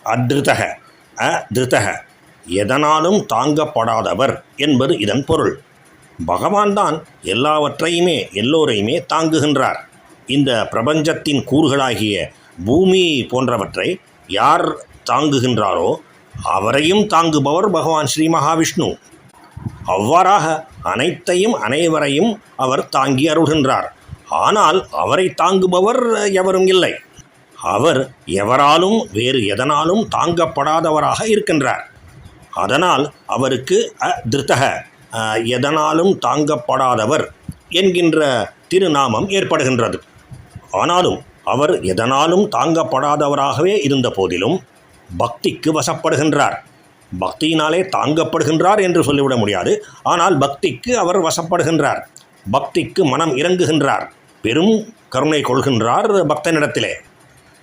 அத்ருதக அதிருதக எதனாலும் தாங்கப்படாதவர் என்பது இதன் பொருள். பகவான் தான் எல்லாவற்றையுமே எல்லோரையுமே தாங்குகின்றார். இந்த பிரபஞ்சத்தின் கூறுகளாகிய பூமி போன்றவற்றை யார் தாங்குகின்றாரோ அவரையும் தாங்குபவர் பகவான் ஸ்ரீ மகாவிஷ்ணு. அவ்வாறாக அனைத்தையும் அனைவரையும் அவர் தாங்கி அருள்கின்றார். ஆனால் அவரை தாங்குபவர் எவரும் இல்லை. அவர் எவராலும் வேறு எதனாலும் தாங்கப்படாதவராக இருக்கின்றார். அதனால் அவருக்கு அதிருதக எதனாலும் தாங்கப்படாதவர் என்கின்ற திருநாமம் ஏற்படுகின்றது. ஆனாலும் அவர் எதனாலும் தாங்கப்படாதவராகவே இருந்த போதிலும் பக்திக்கு வசப்படுகின்றார். பக்தியினாலே தாங்கப்படுகின்றார் என்று சொல்லிவிட முடியாது. ஆனால் பக்திக்கு அவர் வசப்படுகின்றார். பக்திக்கு மனம் இறங்குகின்றார். பெரும் கருணை கொள்கின்றார் பக்தனிடத்திலே.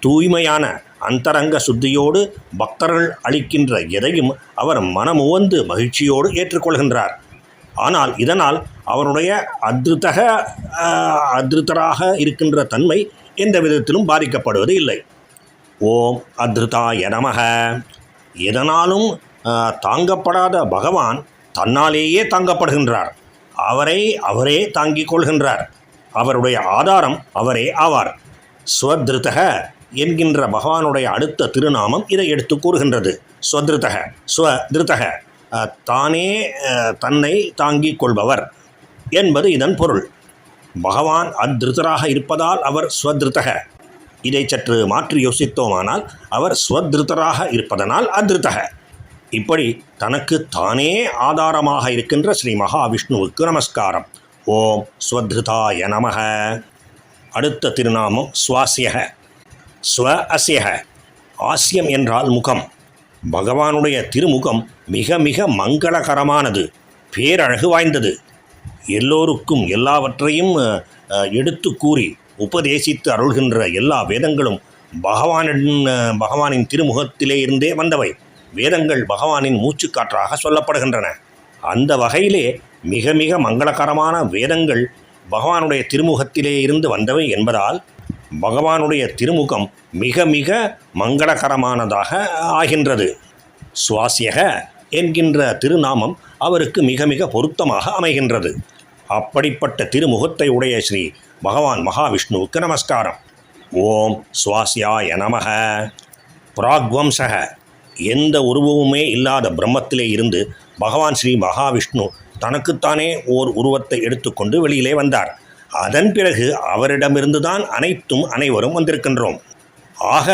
தூய்மையான அந்தரங்க சுத்தியோடு பக்தர்கள் அளிக்கின்ற எதையும் அவர் மனமுவந்து மகிழ்ச்சியோடு ஏற்றுக்கொள்கின்றார். ஆனால் இதனால் அவருடைய அதிருத்தராக இருக்கின்ற தன்மை எந்த விதத்திலும் பாதிக்கப்படுவது இல்லை. ஓம் அதிருதாய நமக. எதனாலும் தாங்கப்படாத பகவான் தன்னாலேயே தாங்கப்படுகின்றார். அவரே தாங்கிக் கொள்கின்றார். அவருடைய ஆதாரம் அவரே ஆவார். ஸ்வத்ருதக என்கின்ற பகவானுடைய அடுத்த திருநாமம் இதை எடுத்து கூறுகின்றது. ஸ்வத்ருதக ஸ்வத்ருதக தானே தன்னை தாங்கிக் கொள்பவர் என்பது இதன் பொருள். பகவான் அதிருத்தராக இருப்பதால் அவர் ஸ்வத்ருதக. இதை சற்று மாற்றி யோசித்தோமானால் அவர் ஸ்வத்ருதராக இருப்பதனால் அதிருத்தக. இப்படி தனக்கு தானே ஆதாரமாக இருக்கின்ற ஸ்ரீ மகாவிஷ்ணுவுக்கு நமஸ்காரம். ஓம் ஸ்வத்ருதாய நமக. அடுத்த திருநாமம் ஸ்வாஸ்யக. ஸ்வ அஸ்யக. ஆஸ்யம் என்றால் முகம். பகவானுடைய திருமுகம் மிக மிக மங்களகரமானது, பேரழகு வாய்ந்தது. எல்லோருக்கும் எல்லாவற்றையும் எடுத்து கூறி உபதேசித்து அருள்கின்ற எல்லா வேதங்களும் பகவானின் திருமுகத்திலே இருந்தே வந்தவை. வேதங்கள் பகவானின் மூச்சுக்காற்றாக சொல்லப்படுகின்றன. அந்த வகையிலே மிக மிக மங்களகரமான வேதங்கள் பகவானுடைய திருமுகத்திலே இருந்து வந்தவை என்பதால் பகவானுடைய திருமுகம் மிக மிக மங்களகரமானதாக ஆகின்றது. சுவாசியக என்கின்ற திருநாமம் அவருக்கு மிக மிக பொருத்தமாக அமைகின்றது. அப்படிப்பட்ட திருமுகத்தை உடைய ஸ்ரீ பகவான் மகாவிஷ்ணுவுக்கு நமஸ்காரம். ஓம் சுவாசியாய நமக. பிராக்வம்சக. எந்த உருவமுமே இல்லாத பிரம்மத்திலே இருந்து பகவான் ஸ்ரீ மகாவிஷ்ணு தனக்குத்தானே ஓர் உருவத்தை எடுத்துக்கொண்டு வெளியிலே வந்தார். அதன் பிறகு அவரிடமிருந்து தான் அனைவரும் வந்திருக்கின்றோம். ஆக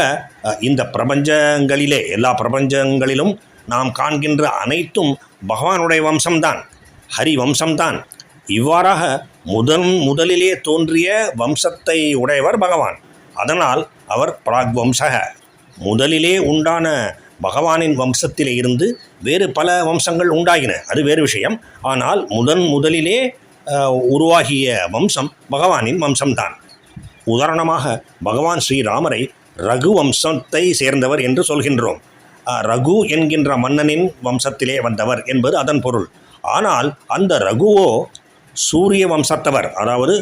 இந்த பிரபஞ்சங்களிலே எல்லா பிரபஞ்சங்களிலும் நாம் காண்கின்ற அனைத்தும் பகவானுடைய வம்சம்தான், ஹரி வம்சம்தான். இவ்வாறாக முதலிலே தோன்றிய வம்சத்தை உடையவர் பகவான். அதனால் அவர் பிராக்வம்சக. முதலிலே உண்டான பகவானின் வம்சத்திலே இருந்து வேறு பல வம்சங்கள் உண்டாகின, அது வேறு விஷயம். ஆனால் முதலிலே உருவாகிய வம்சம் பகவானின் வம்சம்தான். உதாரணமாக பகவான் ஸ்ரீராமரை ரகு வம்சத்தை சேர்ந்தவர் என்று சொல்கின்றோம். ரகு என்கின்ற மன்னனின் வம்சத்திலே வந்தவர் என்பது அதன் பொருள். ஆனால் அந்த ரகுவோ சூரிய வம்சத்தவர், அதாவது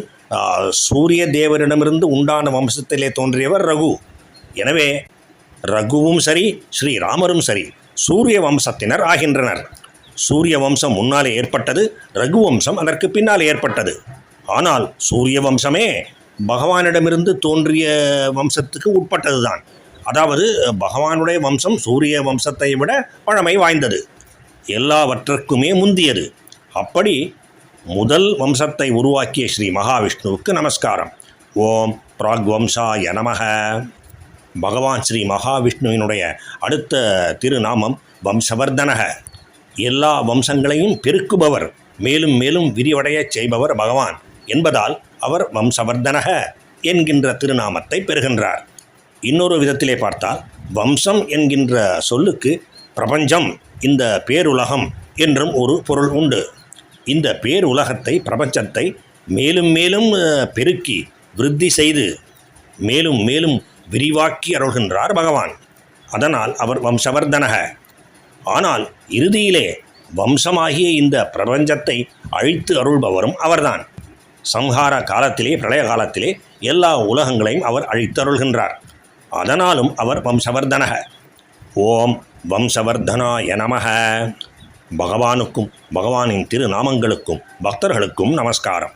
சூரிய தேவரிடமிருந்து உண்டான வம்சத்திலே தோன்றியவர் ரகு. எனவே ரகுவும் சரி ஸ்ரீராமரும் சரி சூரிய வம்சத்தினர் ஆகின்றனர். சூரிய வம்சம் முன்னாலே ஏற்பட்டது, ரகு வம்சம் அதற்கு பின்னால் ஏற்பட்டது. ஆனால் சூரிய வம்சமே பகவானிடமிருந்து தோன்றிய வம்சத்துக்கு உட்பட்டதுதான். அதாவது பகவானுடைய வம்சம் சூரிய வம்சத்தை விட பழமை வாய்ந்தது, எல்லாவற்றுக்குமே முந்தியது. அப்படி முதல் வம்சத்தை உருவாக்கிய ஸ்ரீ மகாவிஷ்ணுவுக்கு நமஸ்காரம். ஓம் பிராக்வம்சாய நமக. பகவான் ஸ்ரீ மகாவிஷ்ணுவினுடைய அடுத்த திருநாமம் வம்சவர்தனக. எல்லா வம்சங்களையும் பெருக்குபவர், மேலும் மேலும் விரிவடையச் செய்பவர் பகவான் என்பதால் அவர் வம்சவர்தனக என்கின்ற திருநாமத்தை பெறுகின்றார். இன்னொரு விதத்திலே பார்த்தால் வம்சம் என்கின்ற சொல்லுக்கு பிரபஞ்சம், இந்த பேருலகம் என்றும் ஒரு பொருள் உண்டு. இந்த பேருலகத்தை, பிரபஞ்சத்தை மேலும் மேலும் பெருக்கி விருத்தி செய்து மேலும் மேலும் விரிவாக்கி அருள்கின்றார் பகவான். அதனால் அவர் வம்சவர்தனக. ஆனால் இறுதியிலே வம்சமாகிய இந்த பிரபஞ்சத்தை அழித்து அருள்பவரும் அவர்தான். சம்ஹார காலத்திலே, பிரளய காலத்திலே எல்லா உலகங்களையும் அவர் அழித்து அருள்கின்றார். அதனாலும் அவர் வம்சவர்தனக. ஓம் வம்சவர்தனாய நமः. பகவானுக்கும் பகவானின் திருநாமங்களுக்கும் பக்தர்களுக்கும் நமஸ்காரம்.